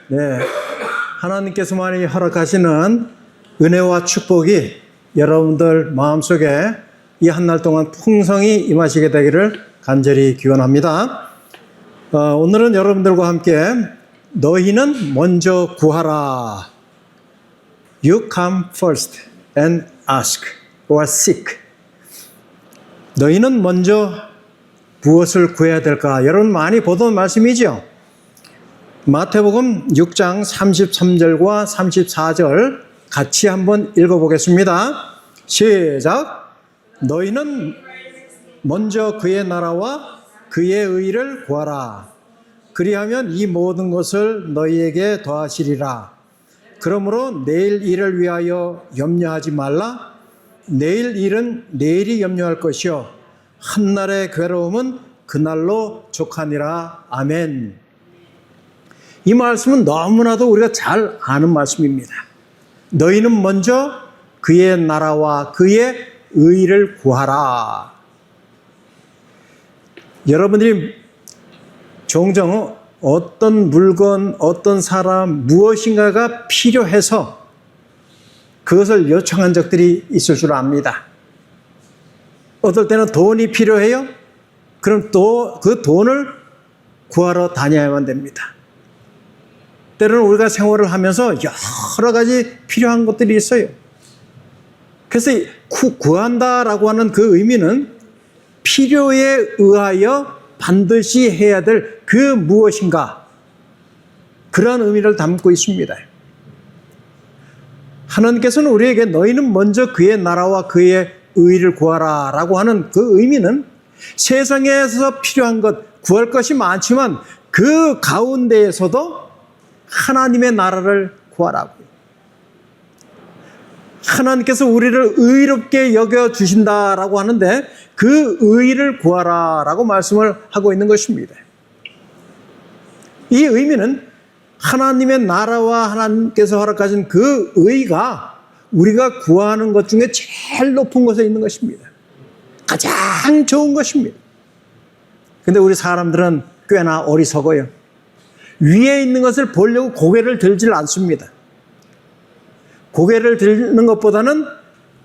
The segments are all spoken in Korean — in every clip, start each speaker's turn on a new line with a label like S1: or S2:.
S1: 네, 하나님께서 많이 허락하시는 은혜와 축복이 여러분들 마음속에 이 한 날 동안 풍성히 임하시게 되기를 간절히 기원합니다. 오늘은 여러분들과 함께 너희는 먼저 구하라. You come first and ask or seek. 너희는 먼저 무엇을 구해야 될까? 여러분 많이 보던 말씀이죠. 마태복음 6장 33절과 34절 같이 한번 읽어보겠습니다. 시작. 너희는 먼저 그의 나라와 그의 의를 구하라. 그리하면 이 모든 것을 너희에게 더하시리라. 그러므로 내일 일을 위하여 염려하지 말라. 내일 일은 내일이 염려할 것이요 한날의 괴로움은 그날로 족하니라. 아멘. 이 말씀은 너무나도 우리가 잘 아는 말씀입니다. 너희는 먼저 그의 나라와 그의 의를 구하라. 여러분들이 종종 어떤 물건, 어떤 사람, 무엇인가가 필요해서 그것을 요청한 적들이 있을 줄 압니다. 어떨 때는 돈이 필요해요? 그럼 또 그 돈을 구하러 다녀야만 됩니다. 때로는 우리가 생활을 하면서 여러 가지 필요한 것들이 있어요. 그래서 구한다라고 하는 그 의미는 필요에 의하여 반드시 해야 될 그 무엇인가, 그런 의미를 담고 있습니다. 하나님께서는 우리에게 너희는 먼저 그의 나라와 그의 의를 구하라 라고 하는 그 의미는 세상에서 필요한 것, 구할 것이 많지만 그 가운데에서도 하나님의 나라를 구하라고. 하나님께서 우리를 의롭게 여겨주신다라고 하는데 그 의를 구하라라고 말씀을 하고 있는 것입니다. 이 의미는 하나님의 나라와 하나님께서 허락하신 그 의가 우리가 구하는 것 중에 제일 높은 곳에 있는 것입니다. 가장 좋은 것입니다. 근데 우리 사람들은 꽤나 어리석어요. 위에 있는 것을 보려고 고개를 들질 않습니다. 고개를 들는 것보다는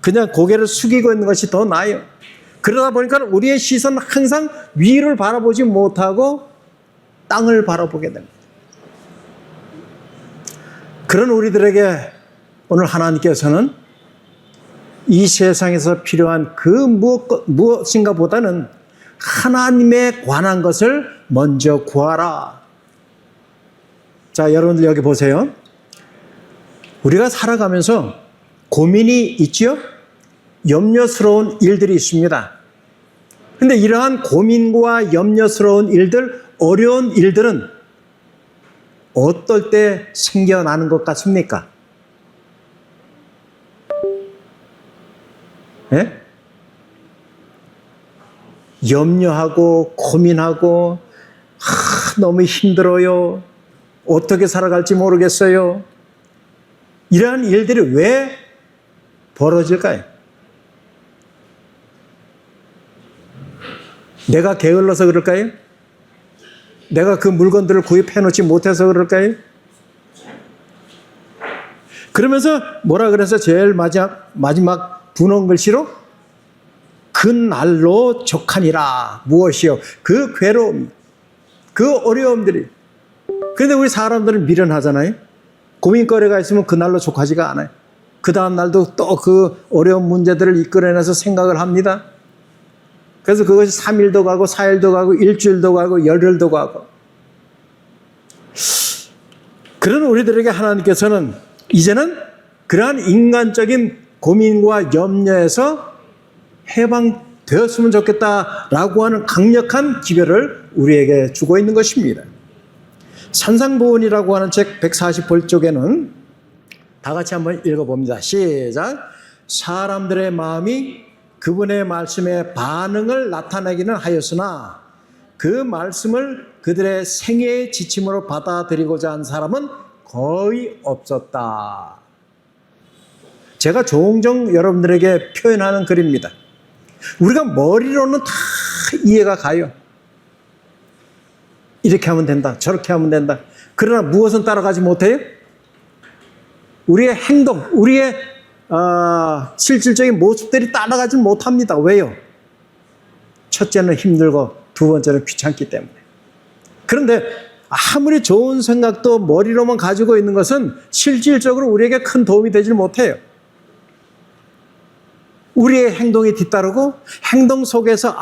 S1: 그냥 고개를 숙이고 있는 것이 더 나아요. 그러다 보니까 우리의 시선은 항상 위를 바라보지 못하고 땅을 바라보게 됩니다. 그런 우리들에게 오늘 하나님께서는 이 세상에서 필요한 그 무엇인가 보다는 하나님에 관한 것을 먼저 구하라. 자, 여러분들 여기 보세요. 우리가 살아가면서 고민이 있죠? 염려스러운 일들이 있습니다. 근데 이러한 고민과 염려스러운 일들, 어려운 일들은 어떨 때 생겨나는 것 같습니까? 예? 염려하고 고민하고 너무 힘들어요. 어떻게 살아갈지 모르겠어요. 이러한 일들이 왜 벌어질까요? 내가 게을러서 그럴까요? 내가 그 물건들을 구입해 놓지 못해서 그럴까요? 그러면서 뭐라 그래서 제일 마지막 분홍 글씨로 그날로 족하니라. 무엇이요? 그 괴로움, 그 어려움들이. 그런데 우리 사람들은 미련하잖아요. 고민거리가 있으면 그날로 족하지가 않아요. 그 다음 날도 또 그 어려운 문제들을 이끌어내서 생각을 합니다. 그래서 그것이 3일도 가고 4일도 가고 일주일도 가고 열흘도 가고. 그런 우리들에게 하나님께서는 이제는 그러한 인간적인 고민과 염려에서 해방되었으면 좋겠다라고 하는 강력한 기별을 우리에게 주고 있는 것입니다. 산상보훈이라고 하는 책 148쪽에는 다 같이 한번 읽어봅니다. 시작. 사람들의 마음이 그분의 말씀에 반응을 나타내기는 하였으나 그 말씀을 그들의 생애의 지침으로 받아들이고자 한 사람은 거의 없었다. 제가 종종 여러분들에게 표현하는 글입니다. 우리가 머리로는 다 이해가 가요. 이렇게 하면 된다, 저렇게 하면 된다. 그러나 무엇은 따라가지 못해요? 우리의 행동, 우리의 실질적인 모습들이 따라가지 못합니다. 왜요? 첫째는 힘들고 두 번째는 귀찮기 때문에. 그런데 아무리 좋은 생각도 머리로만 가지고 있는 것은 실질적으로 우리에게 큰 도움이 되질 못해요. 우리의 행동이 뒤따르고 행동 속에서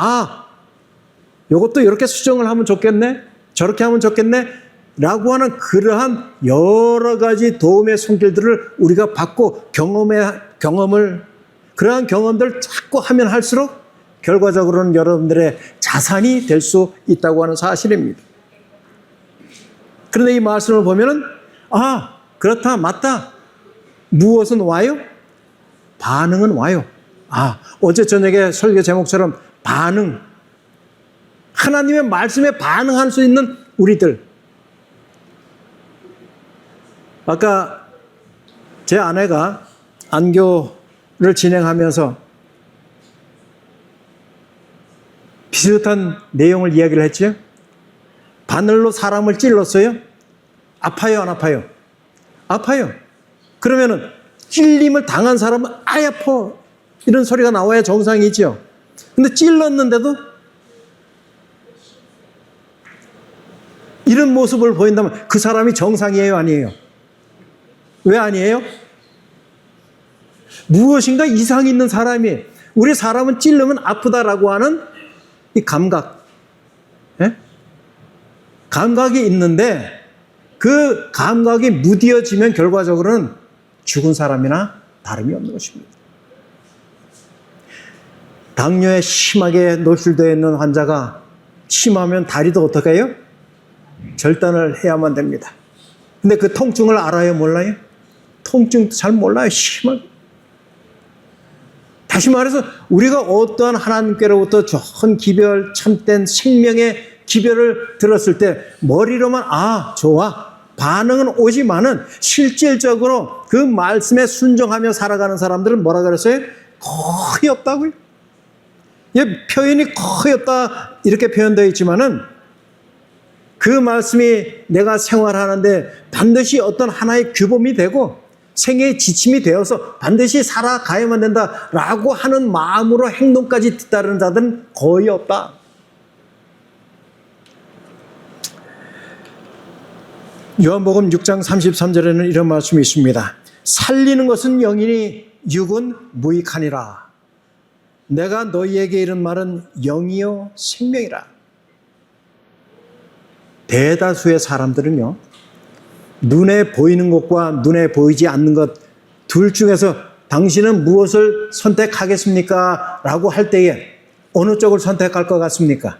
S1: 이것도 이렇게 수정을 하면 좋겠네, 저렇게 하면 좋겠네 라고 하는 그러한 여러 가지 도움의 손길들을 우리가 받고 그러한 경험들을 자꾸 하면 할수록 결과적으로는 여러분들의 자산이 될 수 있다고 하는 사실입니다. 그런데 이 말씀을 보면은 그렇다, 맞다. 무엇은 와요? 반응은 와요. 어제 저녁에 설교 제목처럼 반응. 하나님의 말씀에 반응할 수 있는 우리들. 아까 제 아내가 안교를 진행하면서 비슷한 내용을 이야기를 했죠. 바늘로 사람을 찔렀어요. 아파요, 안 아파요? 아파요. 그러면은 찔림을 당한 사람은 아파 이런 소리가 나와야 정상이죠. 근데 찔렀는데도 이런 모습을 보인다면 그 사람이 정상이에요, 아니에요? 왜 아니에요? 무엇인가 이상이 있는 사람이, 우리 사람은 찔르면 아프다라고 하는 이 감각, 감각이 있는데 그 감각이 무뎌지면 결과적으로는 죽은 사람이나 다름이 없는 것입니다. 당뇨에 심하게 노출되어 있는 환자가 심하면 다리도 어떻게 해요? 절단을 해야만 됩니다. 근데 그 통증을 알아요, 몰라요? 통증도 잘 몰라요, 심하게. 다시 말해서 우리가 어떠한 하나님께로부터 좋은 기별, 참된 생명의 기별을 들었을 때 머리로만 좋아, 반응은 오지만은 실질적으로 그 말씀에 순종하며 살아가는 사람들은 뭐라 그랬어요? 거의 없다고요. 표현이 거의 없다 이렇게 표현되어 있지만은 그 말씀이 내가 생활하는데 반드시 어떤 하나의 규범이 되고 생애의 지침이 되어서 반드시 살아가야만 된다라고 하는 마음으로 행동까지 뒤따르는 자들은 거의 없다. 요한복음 6장 33절에는 이런 말씀이 있습니다. 살리는 것은 영이니 육은 무익하니라. 내가 너희에게 이른 말은 영이요 생명이라. 대다수의 사람들은요, 눈에 보이는 것과 눈에 보이지 않는 것 둘 중에서 당신은 무엇을 선택하겠습니까? 라고 할 때에 어느 쪽을 선택할 것 같습니까?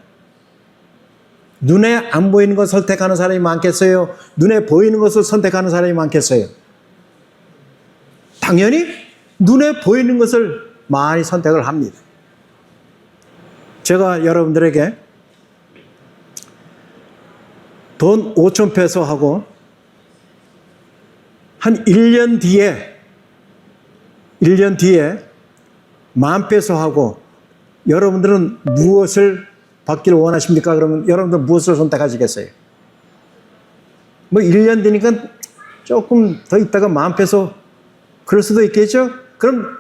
S1: 눈에 안 보이는 것 선택하는 사람이 많겠어요? 눈에 보이는 것을 선택하는 사람이 많겠어요? 당연히 눈에 보이는 것을 많이 선택을 합니다. 제가 여러분들에게 돈 5,000페소 하고 한 1년 뒤에 10,000페소 하고 여러분들은 무엇을 받기를 원하십니까? 그러면 여러분들 무엇을 선택하시겠어요? 1년 뒤니까 조금 더 있다가 10,000페소 그럴 수도 있겠죠? 그럼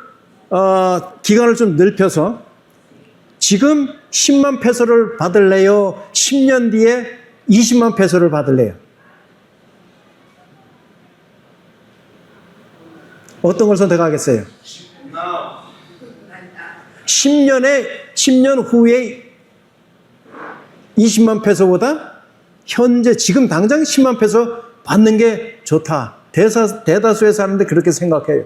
S1: 기간을 좀 넓혀서 지금 10만 페소를 받을래요? 10년 뒤에 20만 페소를 받을래요? 어떤 걸 선택하겠어요? 10년 후에 20만 페소보다 현재 지금 당장 10만 페소 받는 게 좋다. 대다수의 사람들이 그렇게 생각해요.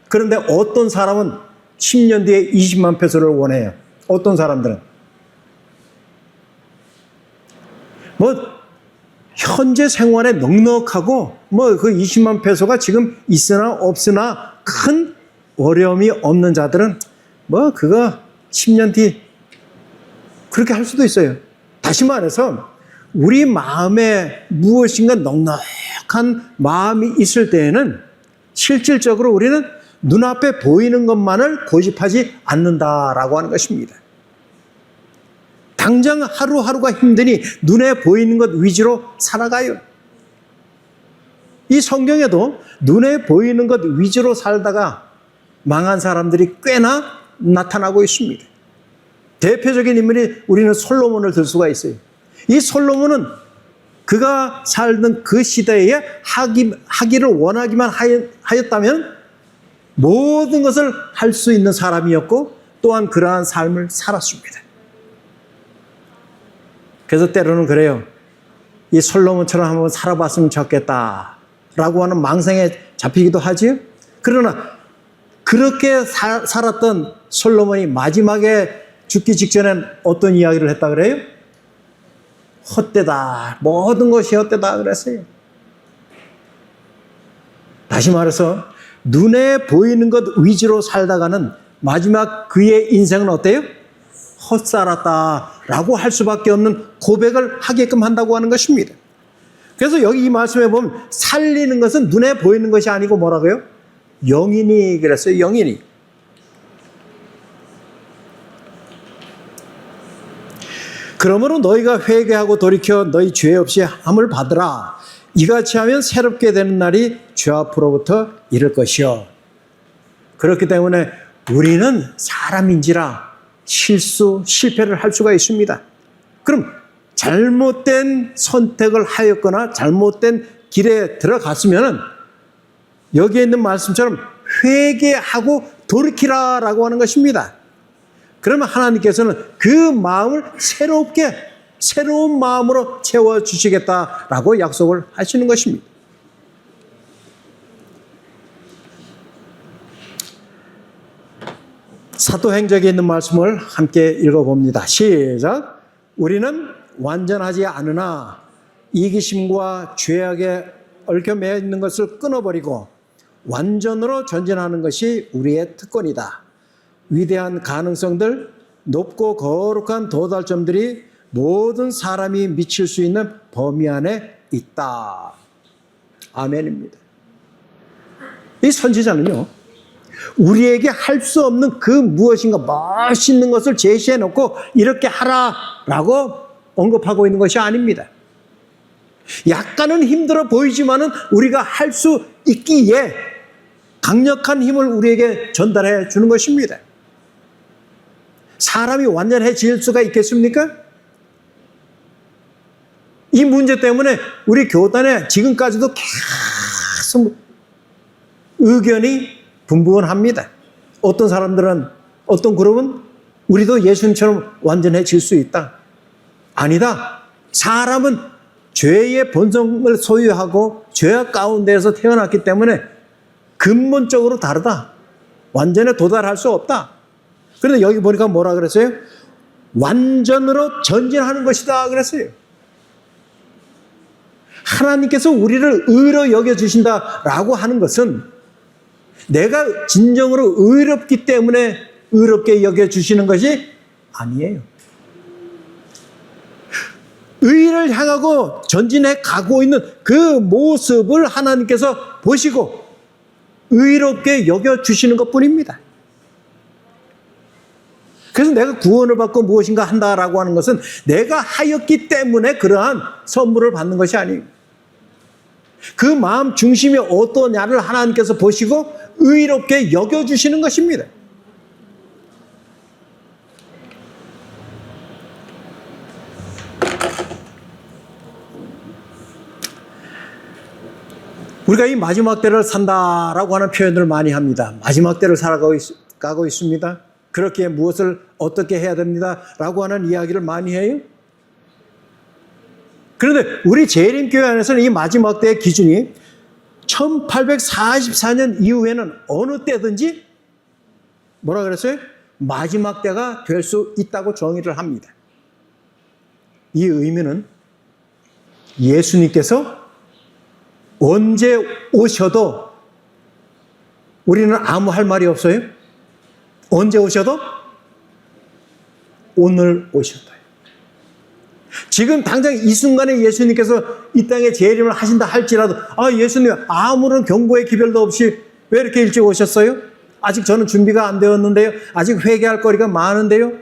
S1: 그런데 어떤 사람은 10년 뒤에 20만 페소를 원해요. 어떤 사람들은 현재 생활에 넉넉하고 그 20만 페소가 지금 있으나 없으나 큰 어려움이 없는 자들은 그거 10년 뒤 그렇게 할 수도 있어요. 다시 말해서 우리 마음에 무엇인가 넉넉한 마음이 있을 때에는 실질적으로 우리는 눈앞에 보이는 것만을 고집하지 않는다라고 하는 것입니다. 당장 하루하루가 힘드니 눈에 보이는 것 위주로 살아가요. 이 성경에도 눈에 보이는 것 위주로 살다가 망한 사람들이 꽤나 나타나고 있습니다. 대표적인 인물이 우리는 솔로몬을 들 수가 있어요. 이 솔로몬은 그가 살던 그 시대에 하기를 원하기만 하였다면 모든 것을 할 수 있는 사람이었고 또한 그러한 삶을 살았습니다. 그래서 때로는 그래요. 이 솔로몬처럼 한번 살아봤으면 좋겠다라고 하는 망상에 잡히기도 하지요. 그러나 그렇게 살았던 솔로몬이 마지막에 죽기 직전엔 어떤 이야기를 했다 그래요? 헛되다. 모든 것이 헛되다 그랬어요. 다시 말해서 눈에 보이는 것 위주로 살다가는 마지막 그의 인생은 어때요? 헛살았다라고 할 수밖에 없는 고백을 하게끔 한다고 하는 것입니다. 그래서 여기 이 말씀에 보면 살리는 것은 눈에 보이는 것이 아니고 뭐라고요? 영이니 그랬어요. 영이니. 그러므로 너희가 회개하고 돌이켜 너희 죄 없이 함을 받으라. 이같이 하면 새롭게 되는 날이 주 앞으로부터 이를 것이요. 그렇기 때문에 우리는 사람인지라 실패를 할 수가 있습니다. 그럼 잘못된 선택을 하였거나 잘못된 길에 들어갔으면 여기에 있는 말씀처럼 회개하고 돌이키라라고 하는 것입니다. 그러면 하나님께서는 그 마음을 새로운 마음으로 채워주시겠다라고 약속을 하시는 것입니다. 사도행적에 있는 말씀을 함께 읽어봅니다. 시작. 우리는 완전하지 않으나 이기심과 죄악에 얽혀 매여 있는 것을 끊어버리고 완전으로 전진하는 것이 우리의 특권이다. 위대한 가능성들, 높고 거룩한 도달점들이 모든 사람이 미칠 수 있는 범위 안에 있다. 아멘입니다. 이 선지자는요, 우리에게 할 수 없는 그 무엇인가 멋있는 것을 제시해 놓고 이렇게 하라라고 언급하고 있는 것이 아닙니다. 약간은 힘들어 보이지만은 우리가 할 수 있기에 강력한 힘을 우리에게 전달해 주는 것입니다. 사람이 완전해질 수가 있겠습니까? 이 문제 때문에 우리 교단에 지금까지도 계속 의견이 분분합니다. 어떤 사람들은, 어떤 그룹은 우리도 예수님처럼 완전해질 수 있다. 아니다. 사람은 죄의 본성을 소유하고 죄악 가운데에서 태어났기 때문에 근본적으로 다르다. 완전에 도달할 수 없다. 그런데 여기 보니까 뭐라 그랬어요? 완전으로 전진하는 것이다 그랬어요. 하나님께서 우리를 의로 여겨주신다라고 하는 것은 내가 진정으로 의롭기 때문에 의롭게 여겨주시는 것이 아니에요. 의를 향하고 전진해 가고 있는 그 모습을 하나님께서 보시고 의롭게 여겨주시는 것뿐입니다. 그래서 내가 구원을 받고 무엇인가 한다라고 하는 것은 내가 하였기 때문에 그러한 선물을 받는 것이 아니에요. 그 마음 중심이 어떠냐를 하나님께서 보시고 의롭게 여겨주시는 것입니다. 우리가 이 마지막 때를 산다라고 하는 표현을 많이 합니다. 마지막 때를 살아가고 있습니다. 그렇게 무엇을 어떻게 해야 됩니다. 라고 하는 이야기를 많이 해요. 그런데 우리 재림교회 안에서는 이 마지막 때의 기준이 1844년 이후에는 어느 때든지 뭐라 그랬어요? 마지막 때가 될 수 있다고 정의를 합니다. 이 의미는 예수님께서 언제 오셔도 우리는 아무 할 말이 없어요. 언제 오셔도 오늘 오셔도. 지금 당장 이 순간에 예수님께서 이 땅에 재림을 하신다 할지라도 예수님 아무런 경고의 기별도 없이 왜 이렇게 일찍 오셨어요? 아직 저는 준비가 안 되었는데요. 아직 회개할 거리가 많은데요.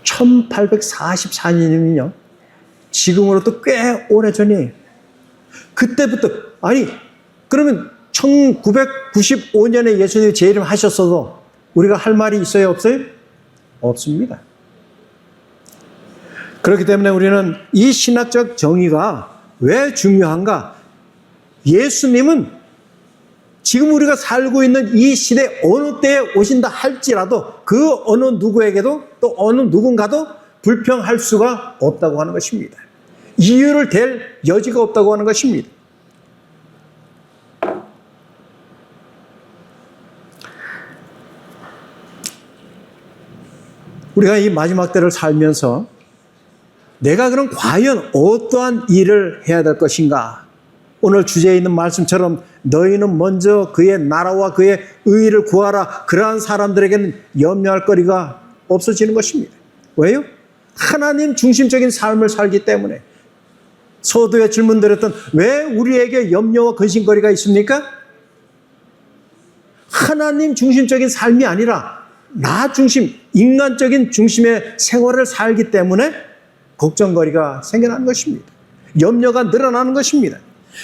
S1: (1844년이면요) 지금으로부터 꽤 오래전이에요. 그때부터, 아니, 그러면 1995년에 예수님이 재림하셨어도 우리가 할 말이 있어요, 없어요? 없습니다. 그렇기 때문에 우리는 이 신학적 정의가 왜 중요한가? 예수님은 지금 우리가 살고 있는 이 시대 어느 때에 오신다 할지라도 그 어느 누구에게도 또 어느 누군가도 불평할 수가 없다고 하는 것입니다. 이유를 댈 여지가 없다고 하는 것입니다. 우리가 이 마지막 때를 살면서 내가 그럼 과연 어떠한 일을 해야 될 것인가? 오늘 주제에 있는 말씀처럼 너희는 먼저 그의 나라와 그의 의의를 구하라. 그러한 사람들에게는 염려할 거리가 없어지는 것입니다. 왜요? 하나님 중심적인 삶을 살기 때문에. 서두에 질문드렸던 왜 우리에게 염려와 근심거리가 있습니까? 하나님 중심적인 삶이 아니라 나 중심, 인간적인 중심의 생활을 살기 때문에 걱정거리가 생겨나는 것입니다. 염려가 늘어나는 것입니다.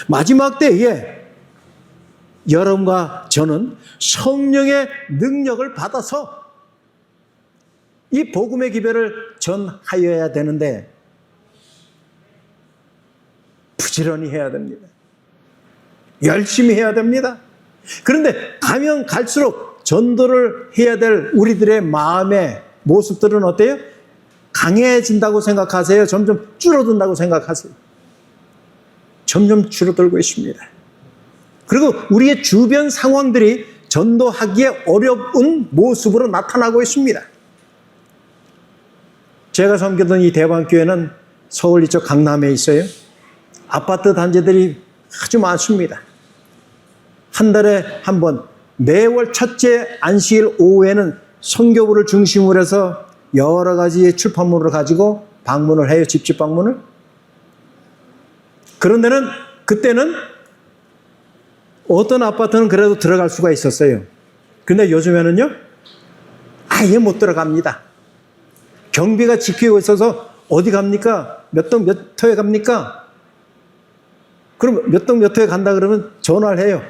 S1: 마지막 때에 여러분과 저는 성령의 능력을 받아서 이 복음의 기별을 전하여야 되는데 부지런히 해야 됩니다. 열심히 해야 됩니다. 그런데 가면 갈수록 전도를 해야 될 우리들의 마음의 모습들은 어때요? 강해진다고 생각하세요? 점점 줄어든다고 생각하세요? 점점 줄어들고 있습니다. 그리고 우리의 주변 상황들이 전도하기에 어려운 모습으로 나타나고 있습니다. 제가 섬기던 이 대방교회는 서울 이쪽 강남에 있어요. 아파트 단지들이 아주 많습니다. 한 달에 한 번, 매월 첫째 안식일 오후에는 선교부를 중심으로 해서 여러 가지 출판물을 가지고 방문을 해요. 집집 방문을. 그런데는 그때는 어떤 아파트는 그래도 들어갈 수가 있었어요. 근데 요즘에는요, 아예 못 들어갑니다. 경비가 지키고 있어서 어디 갑니까? 몇 동 몇 호에 갑니까? 그럼 몇 동 몇 호에 간다 그러면 전화를 해요.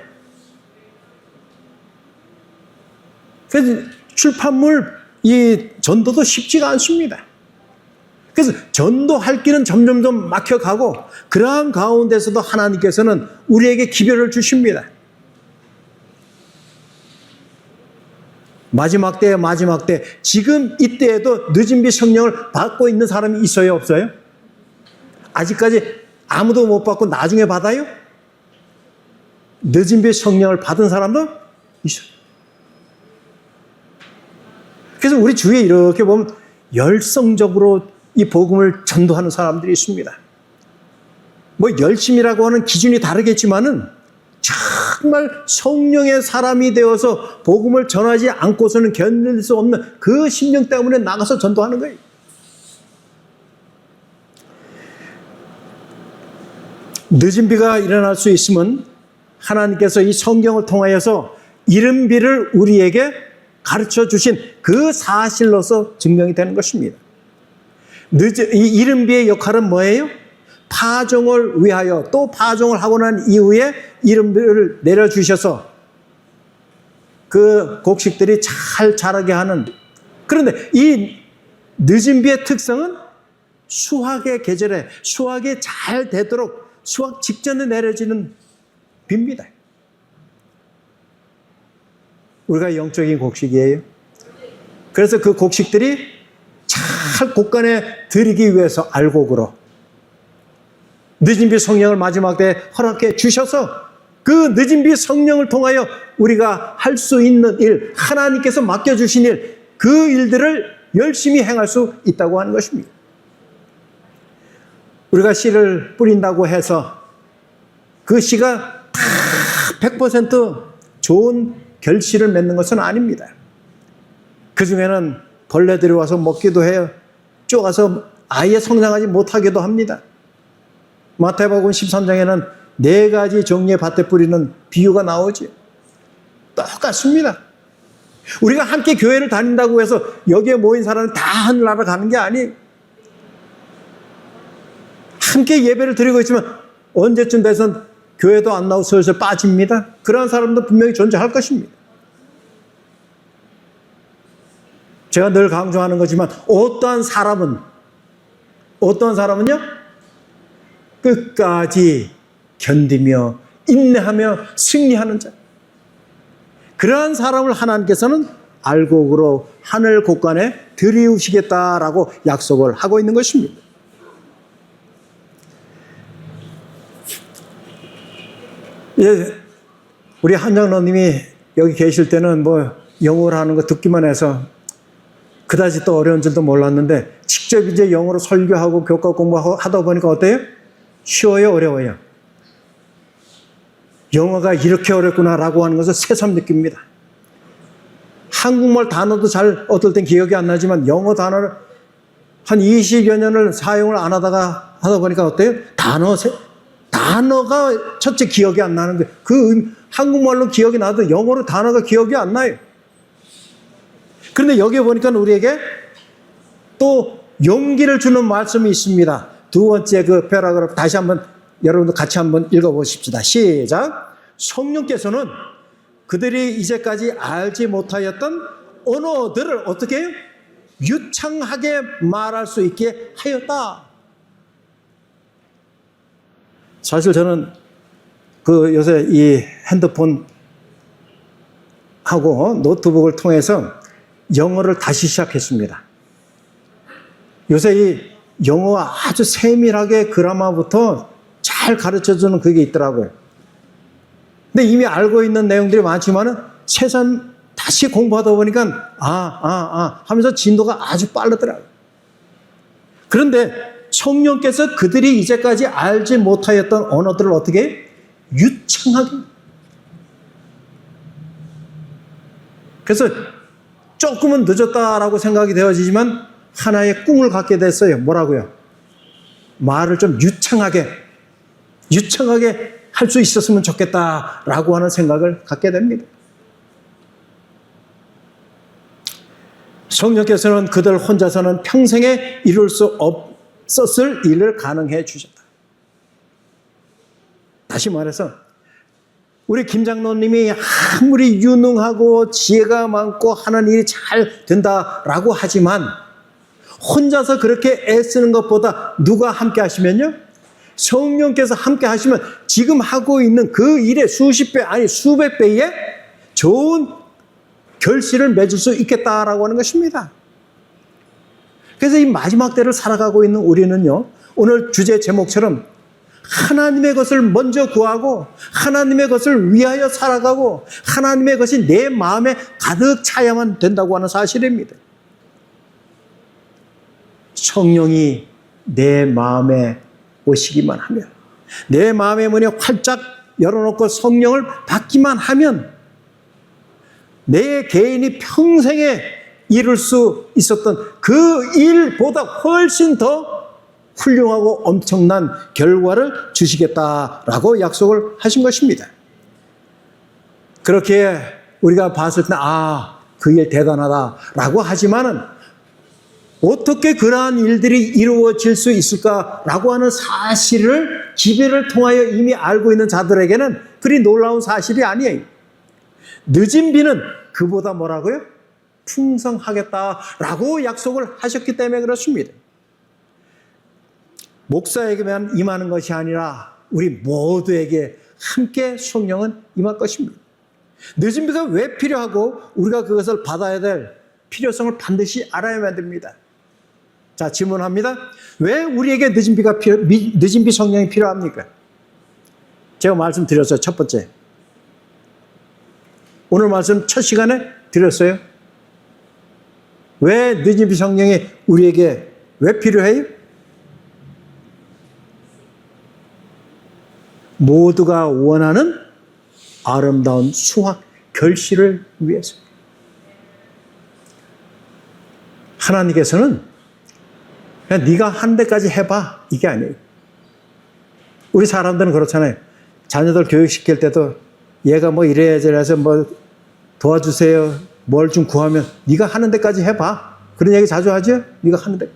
S1: 그래서 출판물 이 전도도 쉽지가 않습니다. 그래서 전도할 길은 점점점 막혀가고 그러한 가운데서도 하나님께서는 우리에게 기별을 주십니다. 마지막 때에 마지막 때 지금 이때에도 늦은 비 성령을 받고 있는 사람이 있어요, 없어요? 아직까지 아무도 못 받고 나중에 받아요? 늦은 비 성령을 받은 사람도 있어요. 그래서 우리 주위에 이렇게 보면 열성적으로 이 복음을 전도하는 사람들이 있습니다. 뭐 열심이라고 하는 기준이 다르겠지만은 정말 성령의 사람이 되어서 복음을 전하지 않고서는 견딜 수 없는 그 심령 때문에 나가서 전도하는 거예요. 늦은 비가 일어날 수 있으면 하나님께서 이 성경을 통하여서 이른 비를 우리에게 가르쳐 주신 그 사실로서 증명이 되는 것입니다. 이 이른 비의 역할은 뭐예요? 파종을 위하여 또 파종을 하고 난 이후에 이른 비를 내려주셔서 그 곡식들이 잘 자라게 하는. 그런데 이 늦은 비의 특성은 수확의 계절에 수확이 잘 되도록 수확 직전에 내려지는 비입니다. 우리가 영적인 곡식이에요. 그래서 그 곡식들이 잘 곳간에 들이기 위해서 알곡으로 늦은 비 성령을 마지막 때 허락해 주셔서 그 늦은 비 성령을 통하여 우리가 할 수 있는 일, 하나님께서 맡겨주신 일, 그 일들을 열심히 행할 수 있다고 하는 것입니다. 우리가 씨를 뿌린다고 해서 그 씨가 다 100% 좋은 결실을 맺는 것은 아닙니다. 그 중에는 벌레들이 와서 먹기도 해요. 쪼가서 아예 성장하지 못하기도 합니다. 마태복음 13장에는 4가지 종류의 밭에 뿌리는 비유가 나오죠. 똑같습니다. 우리가 함께 교회를 다닌다고 해서 여기에 모인 사람은 다 하늘나라 가는 게 아니에요. 함께 예배를 드리고 있지만 언제쯤 돼선 교회도 안 나오고 슬슬 빠집니다. 그러한 사람도 분명히 존재할 것입니다. 제가 늘 강조하는 거지만 어떠한 사람은요? 끝까지 견디며 인내하며 승리하는 자. 그러한 사람을 하나님께서는 알곡으로 하늘 곳간에 들이우시겠다라고 약속을 하고 있는 것입니다. 예, 우리 한장로님이 여기 계실 때는 뭐 영어를 하는 거 듣기만 해서 그다지 또 어려운 줄도 몰랐는데 직접 이제 영어로 설교하고 교과 공부하고 하다 보니까 어때요? 쉬워요? 어려워요? 영어가 이렇게 어렵구나라고 하는 것을 새삼 느낍니다. 한국말 단어도 잘 어떨 땐 기억이 안 나지만 영어 단어를 한 20여 년을 사용을 안 하다가 하다 보니까 어때요? 단어가 첫째 기억이 안 나는 거예요. 한국말로 기억이 나도 영어로 단어가 기억이 안 나요. 그런데 여기 보니까 우리에게 또 용기를 주는 말씀이 있습니다. 두 번째 그 패러그래프 다시 한번 여러분도 같이 한번 읽어보십시다. 시작. 성령께서는 그들이 이제까지 알지 못하였던 언어들을 어떻게 해요? 유창하게 말할 수 있게 하였다. 사실 저는 그 요새 이 핸드폰 하고 노트북을 통해서 영어를 다시 시작했습니다. 요새 이 영어가 아주 세밀하게 그라마부터 잘 가르쳐주는 그게 있더라고요. 근데 이미 알고 있는 내용들이 많지만은 새삼 다시 공부하다 보니까 하면서 진도가 아주 빠르더라고요. 그런데 성령께서 그들이 이제까지 알지 못하였던 언어들을 어떻게 해요? 유창하게. 그래서 조금은 늦었다라고 생각이 되어지지만 하나의 꿈을 갖게 됐어요. 뭐라고요? 말을 좀 유창하게 할 수 있었으면 좋겠다라고 하는 생각을 갖게 됩니다. 성령께서는 그들 혼자서는 평생에 이룰 수 없었을 일을 가능해 주셨다. 다시 말해서 우리 김 장로님이 아무리 유능하고 지혜가 많고 하는 일이 잘 된다라고 하지만 혼자서 그렇게 애쓰는 것보다 누가 함께 하시면요? 성령께서 함께 하시면 지금 하고 있는 그 일의 수십 배 아니 수백 배의 좋은 결실을 맺을 수 있겠다라고 하는 것입니다. 그래서 이 마지막 때를 살아가고 있는 우리는요, 오늘 주제 제목처럼 하나님의 것을 먼저 구하고 하나님의 것을 위하여 살아가고 하나님의 것이 내 마음에 가득 차야만 된다고 하는 사실입니다. 성령이 내 마음에 오시기만 하면, 내 마음의 문이 활짝 열어놓고 성령을 받기만 하면 내 개인이 평생에 이룰 수 있었던 그 일보다 훨씬 더 훌륭하고 엄청난 결과를 주시겠다라고 약속을 하신 것입니다. 그렇게 우리가 봤을 때 그 일 대단하다라고 하지만은 어떻게 그러한 일들이 이루어질 수 있을까라고 하는 사실을 기별을 통하여 이미 알고 있는 자들에게는 그리 놀라운 사실이 아니에요. 늦은 비는 그보다 뭐라고요? 풍성하겠다라고 약속을 하셨기 때문에 그렇습니다. 목사에게만 임하는 것이 아니라 우리 모두에게 함께 성령은 임할 것입니다. 늦은 비가 왜 필요하고 우리가 그것을 받아야 될 필요성을 반드시 알아야만 됩니다. 자, 질문합니다. 왜 우리에게 늦은 비 성령이 필요합니까? 제가 말씀드렸어요. 첫 번째. 오늘 말씀 첫 시간에 드렸어요. 왜 늦은 비 성령이 우리에게 왜 필요해요? 모두가 원하는 아름다운 수확, 결실을 위해서. 하나님께서는 그냥 네가 한 데까지 해봐, 이게 아니에요. 우리 사람들은 그렇잖아요. 자녀들 교육시킬 때도 얘가 뭐 이래야 저래서 뭐 도와주세요, 뭘 좀 구하면 네가 하는 데까지 해봐. 그런 얘기 자주 하죠? 네가 하는 데.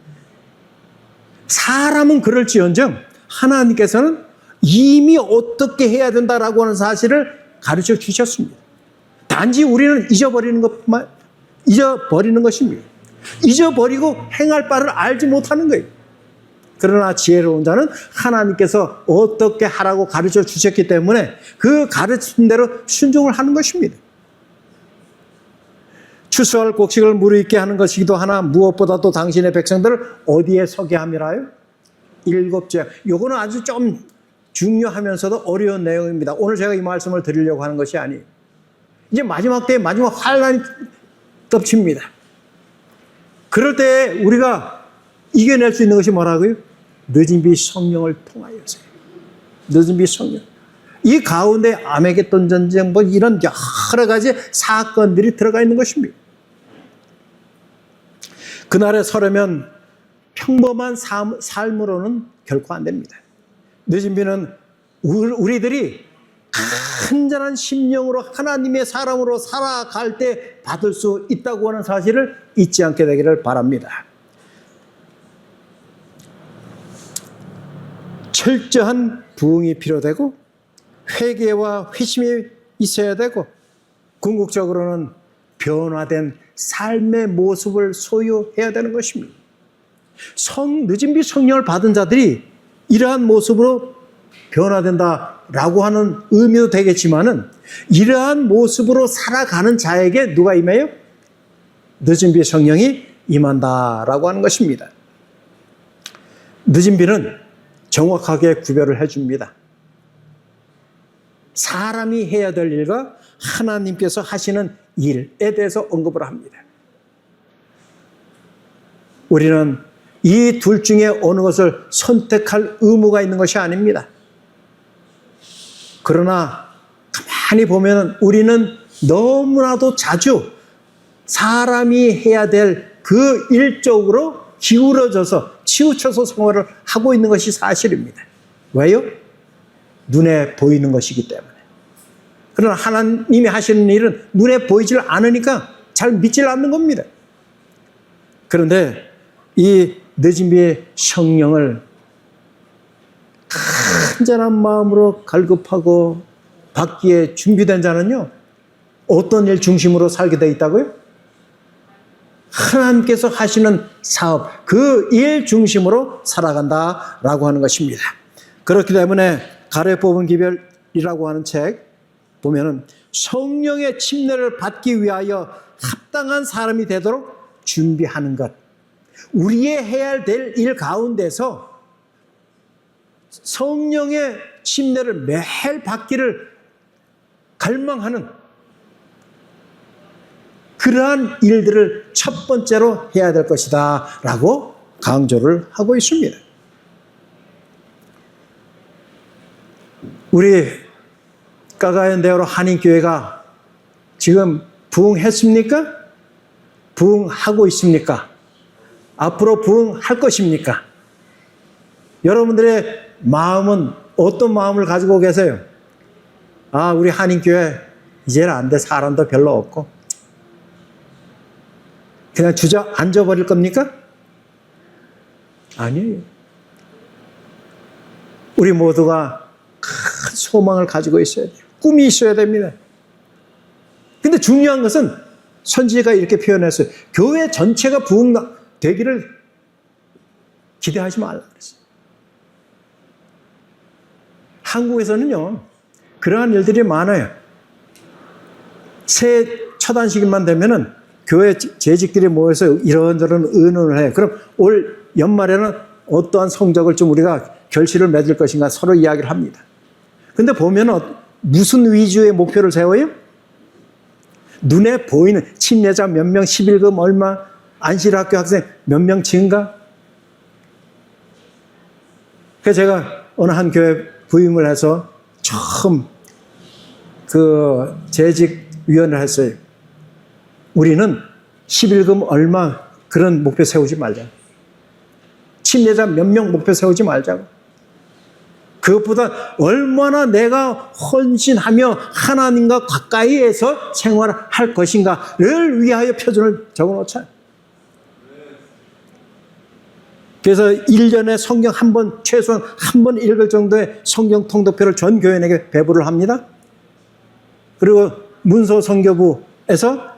S1: 사람은 그럴지언정 하나님께서는 이미 어떻게 해야 된다라고 하는 사실을 가르쳐 주셨습니다. 단지 우리는 잊어버리는 것입니다. 잊어버리고 행할 바를 알지 못하는 거예요. 그러나 지혜로운 자는 하나님께서 어떻게 하라고 가르쳐 주셨기 때문에 그 가르침대로 순종을 하는 것입니다. 추수할 곡식을 무르익게 하는 것이기도 하나 무엇보다도 당신의 백성들을 어디에 서게 함이라요? 7죄. 요거는 아주 좀 중요하면서도 어려운 내용입니다. 오늘 제가 이 말씀을 드리려고 하는 것이 아니에요. 이제 마지막 때에 마지막 환란이 덮칩니다. 그럴 때 우리가 이겨낼 수 있는 것이 뭐라고요? 늦은 비 성령을 통하여서요. 늦은 비 성령. 이 가운데 아메겟돈 전쟁 뭐 이런 여러 가지 사건들이 들어가 있는 것입니다. 그날에 서려면 평범한 삶으로는 결코 안 됩니다. 늦은 비는 우리들이 간절한 심령으로 하나님의 사람으로 살아갈 때 받을 수 있다고 하는 사실을 잊지 않게 되기를 바랍니다. 철저한 부응이 필요되고 회개와 회심이 있어야 되고 궁극적으로는 변화된 삶의 모습을 소유해야 되는 것입니다. 늦은 비 성령을 받은 자들이 이러한 모습으로 변화된다라고 하는 의미도 되겠지만은 이러한 모습으로 살아가는 자에게 누가 임해요? 늦은 비 성령이 임한다라고 하는 것입니다. 늦은 비는 정확하게 구별을 해줍니다. 사람이 해야 될 일과 하나님께서 하시는 일에 대해서 언급을 합니다. 우리는 이 둘 중에 어느 것을 선택할 의무가 있는 것이 아닙니다. 그러나 가만히 보면 우리는 너무나도 자주 사람이 해야 될 그 일 쪽으로 기울어져서 치우쳐서 생활을 하고 있는 것이 사실입니다. 왜요? 눈에 보이는 것이기 때문에. 그러나 하나님이 하시는 일은 눈에 보이질 않으니까 잘 믿질 않는 겁니다. 그런데 이 늦은 비의 성령을 간절한 마음으로 갈급하고 받기에 준비된 자는요, 어떤 일 중심으로 살게 되어 있다고요? 하나님께서 하시는 사업, 그 일 중심으로 살아간다라고 하는 것입니다. 그렇기 때문에 가래 뽑은 기별이라고 하는 책 보면은 성령의 침례를 받기 위하여 합당한 사람이 되도록 준비하는 것, 우리의 해야 될 일 가운데서 성령의 침례를 매일 받기를 갈망하는 그러한 일들을 첫 번째로 해야 될 것이다 라고 강조를 하고 있습니다. 우리 가가연대어로 한인교회가 지금 부흥했습니까? 부흥하고 있습니까? 앞으로 부흥할 것입니까? 여러분들의 마음은 어떤 마음을 가지고 계세요? 아, 우리 한인교회 이제는 안 돼. 사람도 별로 없고. 그냥 주저앉아버릴 겁니까? 아니에요. 우리 모두가 큰 소망을 가지고 있어야 돼요. 꿈이 있어야 됩니다. 근데 중요한 것은 선지자가 이렇게 표현했어요. 교회 전체가 부흥되기를 기대하지 말라 그랬어요. 한국에서는요, 그러한 일들이 많아요. 새해 첫 안식일만 되면은 교회 재직들이 모여서 이런저런 의논을 해요. 그럼 올 연말에는 어떠한 성적을 좀 우리가 결실을 맺을 것인가 서로 이야기를 합니다. 근데 보면은 무슨 위주의 목표를 세워요? 눈에 보이는 침례자 몇 명, 11금 얼마, 안실학교 학생 몇 명 증가? 그래서 제가 어느 한 교회 부임을 해서 처음 그 재직위원회를 했어요. 우리는 11금 얼마 그런 목표 세우지 말자. 침례자 몇 명 목표 세우지 말자고. 그것보다 얼마나 내가 헌신하며 하나님과 가까이에서 생활할 것인가를 위하여 표준을 적어놓자. 그래서 1년에 성경 한 번, 최소한 한 번 읽을 정도의 성경 통독표를 전 교인에게 배부를 합니다. 그리고 문서 선교부에서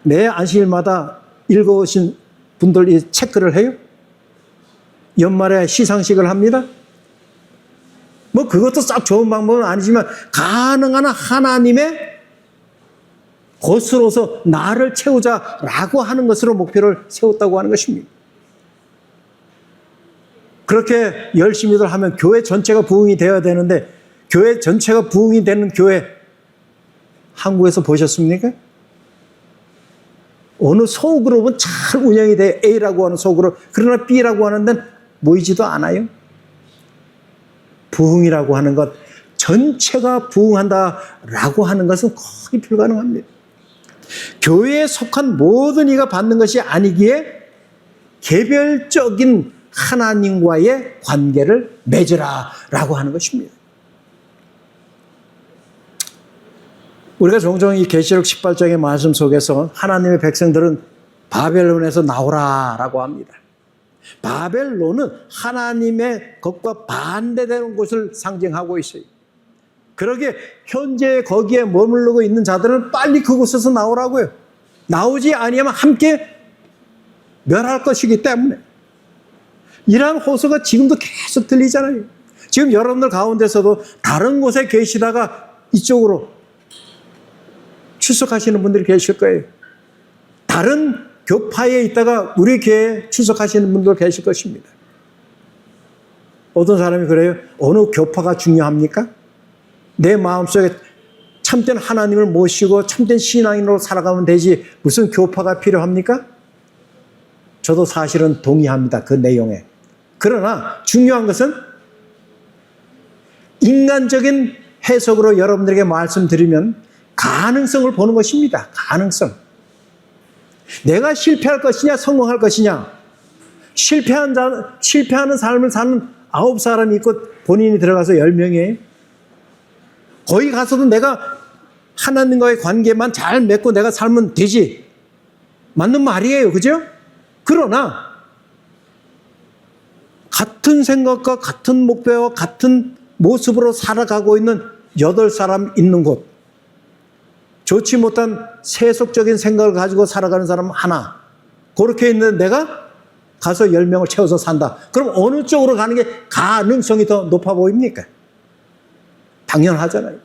S1: 매 안식일마다 읽어오신 분들이 체크를 해요. 연말에 시상식을 합니다. 뭐 그것도 싹 좋은 방법은 아니지만 가능한 하나님의 것으로서 나를 채우자라고 하는 것으로 목표를 세웠다고 하는 것입니다. 그렇게 열심히들 하면 교회 전체가 부흥이 되어야 되는데 교회 전체가 부흥이 되는 교회 한국에서 보셨습니까? 어느 소그룹은 잘 운영이 돼 A라고 하는 소그룹, 그러나 B라고 하는 데는 모이지도 않아요. 부흥이라고 하는 것, 전체가 부흥한다라고 하는 것은 거의 불가능합니다. 교회에 속한 모든 이가 받는 것이 아니기에 개별적인 하나님과의 관계를 맺으라라고 하는 것입니다. 우리가 종종 이 계시록 18장의 말씀 속에서 하나님의 백성들은 바벨론에서 나오라라고 합니다. 바벨론은 하나님의 것과 반대되는 곳을 상징하고 있어요. 그러게 현재 거기에 머무르고 있는 자들은 빨리 그곳에서 나오라고요. 나오지 아니하면 함께 멸할 것이기 때문에. 이러한 호소가 지금도 계속 들리잖아요. 지금 여러분들 가운데서도 다른 곳에 계시다가 이쪽으로 출석하시는 분들이 계실 거예요. 다른 교파에 있다가 우리 교회에 출석하시는 분들 계실 것입니다. 어떤 사람이 그래요? 어느 교파가 중요합니까? 내 마음속에 참된 하나님을 모시고 참된 신앙인으로 살아가면 되지 무슨 교파가 필요합니까? 저도 사실은 동의합니다. 그 내용에. 그러나 중요한 것은 인간적인 해석으로 여러분들에게 말씀드리면 가능성을 보는 것입니다. 가능성. 내가 실패할 것이냐 성공할 것이냐. 실패하는 삶을 사는 9사람이 있고 본인이 들어가서 10명이에요. 거기 가서도 내가 하나님과의 관계만 잘 맺고 내가 살면 되지. 맞는 말이에요. 그죠? 그러나 같은 생각과 같은 목표와 같은 모습으로 살아가고 있는 8사람 있는 곳, 좋지 못한 세속적인 생각을 가지고 살아가는 사람 하나, 그렇게 있는데 내가 가서 10명을 채워서 산다. 그럼 어느 쪽으로 가는 게 가능성이 더 높아 보입니까? 당연하잖아요.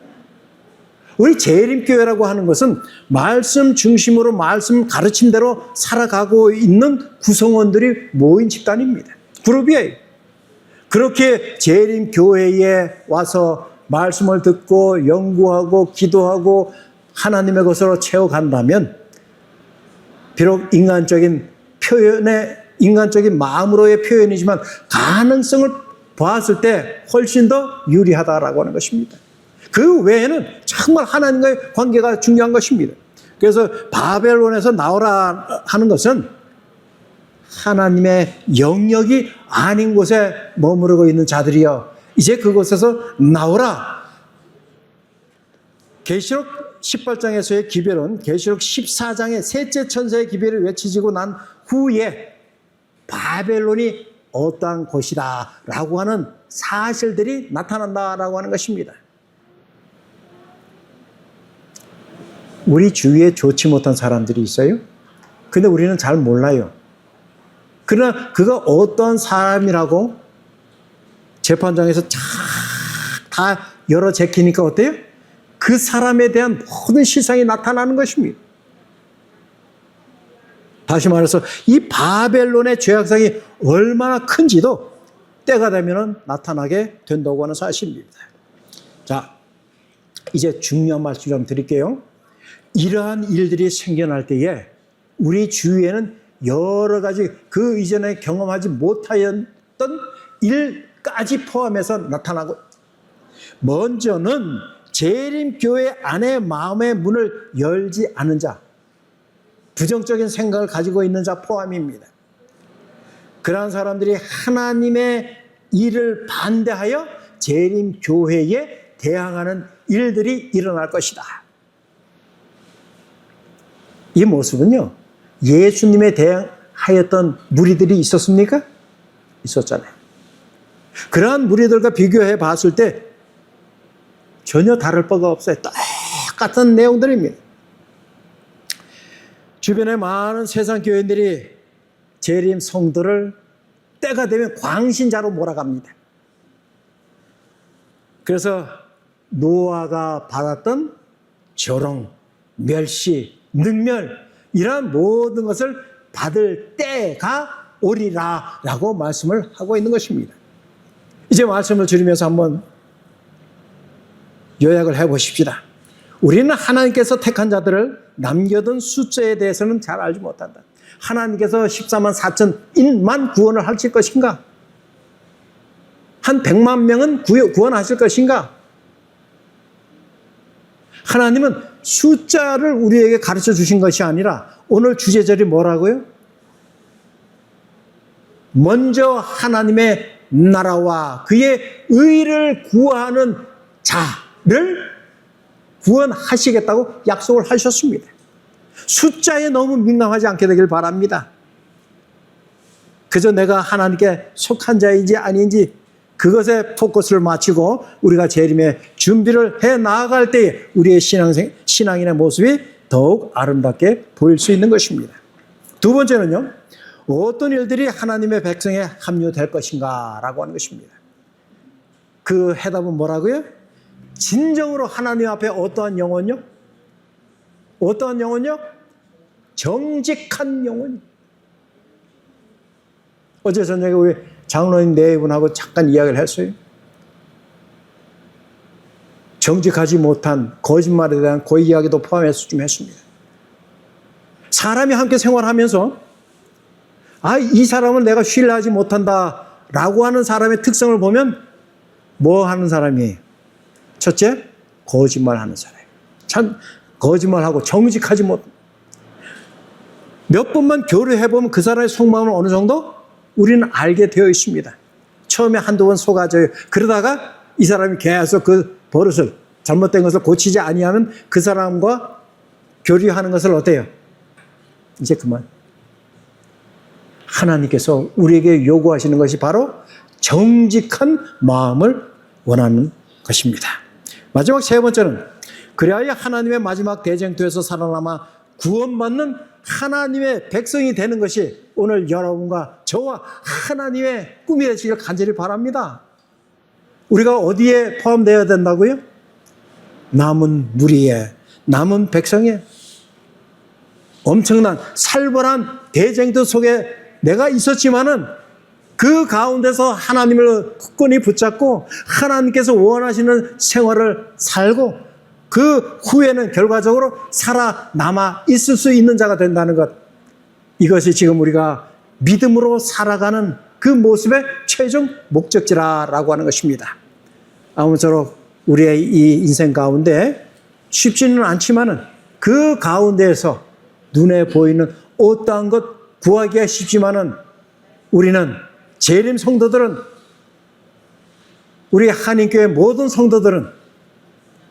S1: 우리 재림교회라고 하는 것은 말씀 중심으로 말씀 가르침대로 살아가고 있는 구성원들이 모인 집단입니다. 그룹이에요. 그렇게 재림교회에 와서 말씀을 듣고 연구하고 기도하고 하나님의 것으로 채워간다면 비록 인간적인 마음으로의 표현이지만 가능성을 보았을 때 훨씬 더 유리하다라고 하는 것입니다. 그 외에는 정말 하나님과의 관계가 중요한 것입니다. 그래서 바벨론에서 나오라 하는 것은 하나님의 영역이 아닌 곳에 머무르고 있는 자들이여 이제 그곳에서 나오라. 계시록 18장에서의 기별은 계시록 14장의 셋째 천사의 기별이 외쳐지고 난 후에 바벨론이 어떠한 곳이다 라고 하는 사실들이 나타난다라고 하는 것입니다. 우리 주위에 좋지 못한 사람들이 있어요. 근데 우리는 잘 몰라요. 그러나 그가 어떤 사람이라고 재판장에서 다 열어 제키니까 어때요? 그 사람에 대한 모든 실상이 나타나는 것입니다. 다시 말해서 이 바벨론의 죄악상이 얼마나 큰지도 때가 되면 나타나게 된다고 하는 사실입니다. 자, 이제 중요한 말씀 좀 드릴게요. 이러한 일들이 생겨날 때에 우리 주위에는 여러 가지 그 이전에 경험하지 못하였던 일까지 포함해서 나타나고, 먼저는 재림교회 안에 마음의 문을 열지 않은 자, 부정적인 생각을 가지고 있는 자 포함입니다. 그러한 사람들이 하나님의 일을 반대하여 재림교회에 대항하는 일들이 일어날 것이다. 이 모습은요, 예수님에 대항하였던 무리들이 있었습니까? 있었잖아요. 그러한 무리들과 비교해 봤을 때 전혀 다를 바가 없어요. 똑같은 내용들입니다. 주변에 많은 세상 교인들이 재림 성도를 때가 되면 광신자로 몰아갑니다. 그래서 노아가 받았던 조롱, 멸시, 능멸 이러한 모든 것을 받을 때가 오리라 라고 말씀을 하고 있는 것입니다. 이제 말씀을 줄이면서 한번 요약을 해보십시다. 우리는 하나님께서 택한 자들을 남겨둔 숫자에 대해서는 잘 알지 못한다. 하나님께서 14만 4천인만 구원을 하실 것인가? 한 100만 명은 구원하실 것인가? 하나님은 숫자를 우리에게 가르쳐 주신 것이 아니라 오늘 주제절이 뭐라고요? 먼저 하나님의 나라와 그의 의를 구하는 자를 구원하시겠다고 약속을 하셨습니다. 숫자에 너무 민감하지 않게 되길 바랍니다. 그저 내가 하나님께 속한 자인지 아닌지 그것에 포커스를 맞추고 우리가 재림의 준비를 해 나아갈 때에 우리의 신앙인의 모습이 더욱 아름답게 보일 수 있는 것입니다. 두 번째는요, 어떤 일들이 하나님의 백성에 합류될 것인가 라고 하는 것입니다. 그 해답은 뭐라고요? 진정으로 하나님 앞에 어떠한 영혼요? 어떠한 영혼요? 정직한 영혼. 어제 저녁에 우리 장로님 네 분하고 잠깐 이야기를 했어요. 정직하지 못한 거짓말에 대한 그 이야기도 포함해서 좀 했습니다. 사람이 함께 생활하면서 이 사람은 내가 신뢰하지 못한다라고 하는 사람의 특성을 보면 뭐 하는 사람이에요? 첫째, 거짓말하는 사람이에요. 참 거짓말하고 정직하지 못. 몇 번만 교류해보면 그 사람의 속마음을 어느 정도 우리는 알게 되어 있습니다. 처음에 한두 번 속아져요. 그러다가 이 사람이 계속 그 버릇을 잘못된 것을 고치지 아니하면 그 사람과 교류하는 것을 어때요? 이제 그만. 하나님께서 우리에게 요구하시는 것이 바로 정직한 마음을 원하는 것입니다. 마지막 세 번째는 그리하여 하나님의 마지막 대쟁투에서 살아남아 구원받는 하나님의 백성이 되는 것이 오늘 여러분과 저와 하나님의 꿈이 되시길 간절히 바랍니다. 우리가 어디에 포함되어야 된다고요? 남은 무리에, 남은 백성에 엄청난 살벌한 대쟁투 속에 내가 있었지만은 그 가운데서 하나님을 굳건히 붙잡고 하나님께서 원하시는 생활을 살고 그 후에는 결과적으로 살아남아 있을 수 있는 자가 된다는 것. 이것이 지금 우리가 믿음으로 살아가는 그 모습의 최종 목적지라고 하는 것입니다. 아무쪼록 우리의 이 인생 가운데 쉽지는 않지만은 그 가운데에서 눈에 보이는 어떠한 것 구하기가 쉽지만은 우리는 재림 성도들은 우리 한인교회 모든 성도들은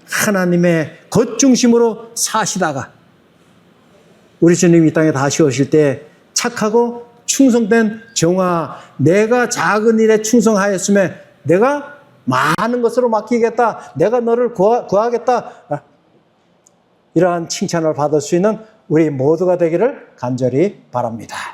S1: 하나님의 겉중심으로 사시다가 우리 주님이 이 땅에 다시 오실 때 착하고 충성된 종아, 내가 작은 일에 충성하였음에 내가 많은 것으로 맡기겠다. 내가 너를 구하겠다. 이러한 칭찬을 받을 수 있는 우리 모두가 되기를 간절히 바랍니다.